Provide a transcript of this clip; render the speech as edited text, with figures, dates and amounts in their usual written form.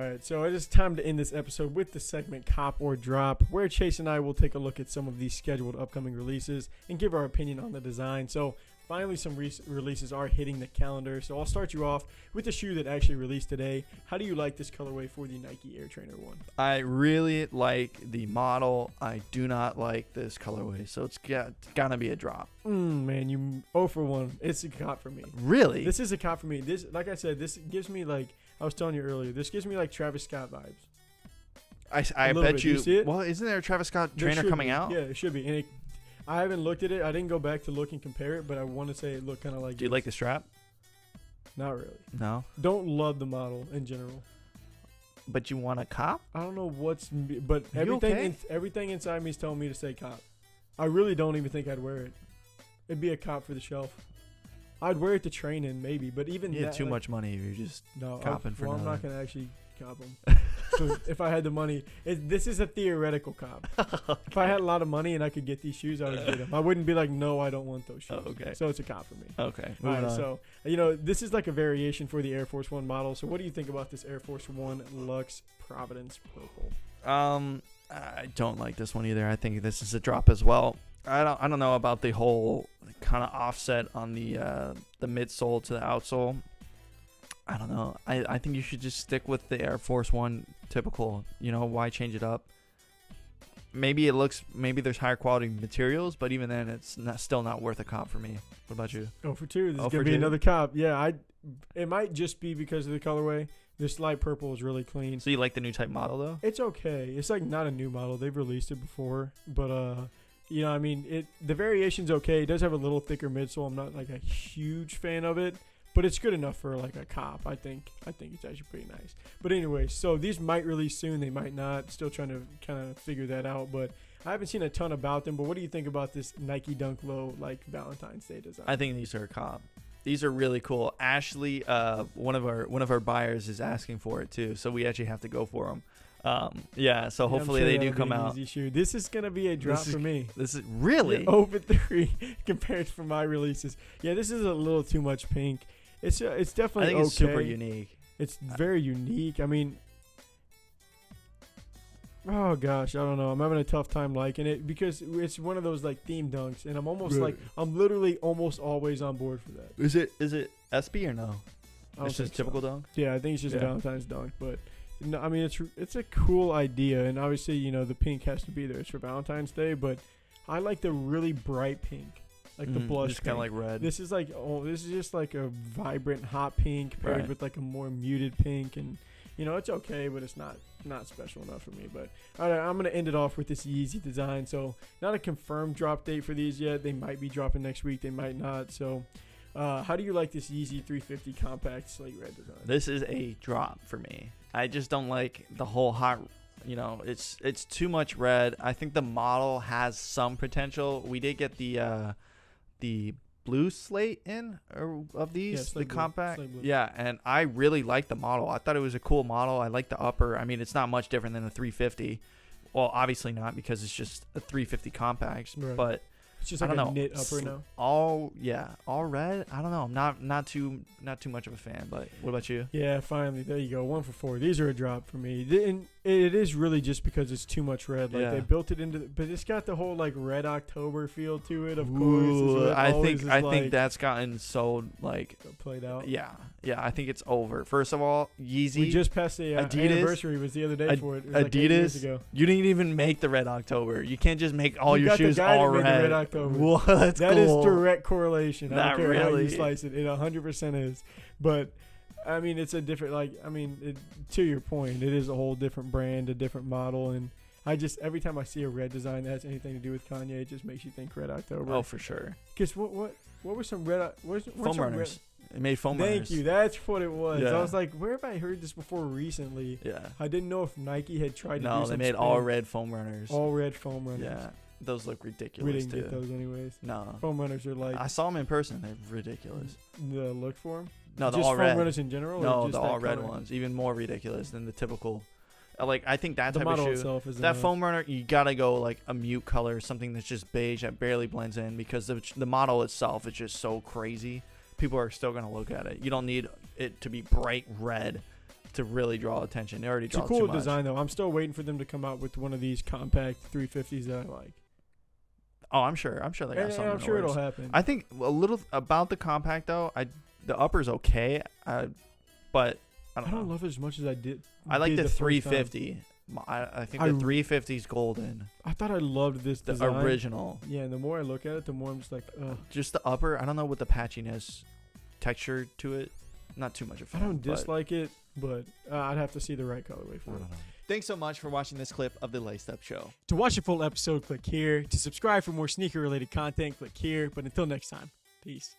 All right, so it is time to end this episode with the segment Cop or Drop, where Chase and I will take a look at some of these scheduled upcoming releases and give our opinion on the design. So finally, some releases are hitting the calendar. So I'll start you off with the shoe that actually released today. How do you like this colorway for the Nike Air Trainer 1? I really like the model. I do not like this colorway, so it's gotta be a drop. Man, you 0 for 1. It's a cop for me. Really? This is a cop for me. This, like I said, this gives me like I was telling you earlier. This gives me like Travis Scott vibes. I bet bit. You see it? Well, isn't there a Travis Scott There trainer should coming be. out? Yeah, it should be. And I haven't looked at it. I didn't go back to look and compare it, but I want to say it looked kind of like. Do you like the strap? Not really. No. Don't love the model in general. But you want a cop? I don't know but You okay? everything inside me is telling me to say cop. I really don't even think I'd wear it. It'd be a cop for the shelf. I'd wear it to train in maybe, but even You that, had too like, much money if you're just no, copping for well, I'm not nothing. gonna actually cop them. So if I had the money, this is a theoretical cop. If I had a lot of money and I could get these shoes, I would get them. I wouldn't be like, no, I don't want those shoes. Oh, okay. So it's a cop for me. Okay. All moving right, on. so this is like a variation for the Air Force One model. So what do you think about this Air Force One Luxe Providence Purple? I don't like this one either. I think this is a drop as well. I don't know about the whole kind of offset on the midsole to the outsole. I don't know. I think you should just stick with the Air Force One typical. Why change it up? Maybe there's higher quality materials, but even then, it's still not worth a cop for me. What about you? 0 for 2. This is 0 gonna for be 2? another cop. Yeah, it might just be because of the colorway. This light purple is really clean. So you like the new type model though? It's okay. It's like not a new model. They've released it before, but the variation's okay. It does have a little thicker midsole. I'm not like a huge fan of it, but it's good enough for like a cop. I think it's actually pretty nice. But anyway, so these might release soon. They might not. Still trying to kind of figure that out, but I haven't seen a ton about them. But what do you think about this Nike Dunk Low like Valentine's Day design? I think these are a cop. These are really cool. Ashley, one of our buyers is asking for it too, so we actually have to go for them. So hopefully they do come out. Easy shoe. This is gonna be a drop for me. This is really Yeah, over 3 compared to my releases. Yeah, this is a little too much pink. It's definitely I think it's okay. super unique. It's very unique. I mean, oh gosh, I don't know. I'm having a tough time liking it because it's one of those like theme dunks, and I'm almost Right. I'm literally almost always on board for that. Is it SB or no? I don't It's just think so. typical dunk. Yeah, I think it's just a Yeah. Valentine's dunk, but no, I mean it's a cool idea, and obviously the pink has to be there. It's for Valentine's Day, but I like the really bright pink, like the blush. Just kind of pink. like red. This is just like a vibrant hot pink paired Right. with like a more muted pink, and it's okay, but it's not special enough for me. But all right, I'm gonna end it off with this Yeezy design. So not a confirmed drop date for these yet. They might be dropping next week. They might not. So how do you like this Yeezy 350 compact slate red design? This is a drop for me. I just don't like the whole hot. It's too much red. I think the model has some potential. We did get the blue slate of these, Yeah, the slate blue, compact. slate blue. Yeah, and I really like the model. I thought it was a cool model. I like the upper. I mean, it's not much different than the 350. Well, obviously not because it's just a 350 compact, Right. but It's just I like don't a know. knit upper now. all red. I don't know. I'm not too much of a fan. But what about you? Yeah, finally, there you go. 1 for 4. These are a drop for me. And it is really just because it's too much red. Like Yeah. they built it but it's got the whole like Red October feel to it. Of course, Ooh, is what I always think is, I like, think that's gotten so like played out. yeah. I think it's over. First of all, Yeezy. We just passed the Adidas- anniversary was the other day for it. It was like 8 years Adidas. ago. You didn't even make the Red October. You can't just make all You your got the shoes guy that all made the red. Red October. Whoa, that's That is cool. direct correlation. I Not don't care how you really. slice it. It 100% is. But I mean, it's a different to your point, it is a whole different brand, a different model, and I just every time I see a red design that has anything to do with Kanye, it just makes you think Red October. Oh, for sure. Because what were some red? Foam runners. It made foam runners. Thank you. That's what it was. Yeah. I was like, where have I heard this before recently? Yeah. I didn't know if Nike had tried to do No, some they made spin. all red foam runners. All red foam runners. Yeah. Those look ridiculous We didn't too. get those anyways. No. Foam runners are like I saw them in person. They're ridiculous. the look for them. No, the Just all foam red. runners in general. No, or just the that all red color? ones. Even more ridiculous than the typical. Like I think that The type of model shoe. itself is That enough. foam runner, you gotta go like a mute color, something that's just beige that barely blends in, because the model itself is just so crazy. People are still gonna look at it. You don't need it to be bright red to really draw attention. It already It's a draws cool too much. design though. I'm still waiting for them to come out with one of these compact 350s that I like. Oh, I'm sure they got something. And I'm in the sure it'll works. happen. I think a little about the compact though. The upper's okay, but I don't know. love it as much as I did. I like the first time. 350. I think the 350 is golden. I thought I loved this The design. original. Yeah, and the more I look at it, the more I'm just like, ugh. Just the upper. I don't know what the patchiness texture to it. Not too much of. I don't dislike it, but I'd have to see the right colorway for it. Thanks so much for watching this clip of the Laced Up Show. To watch a full episode, click here. To subscribe for more sneaker-related content, click here. But until next time, peace.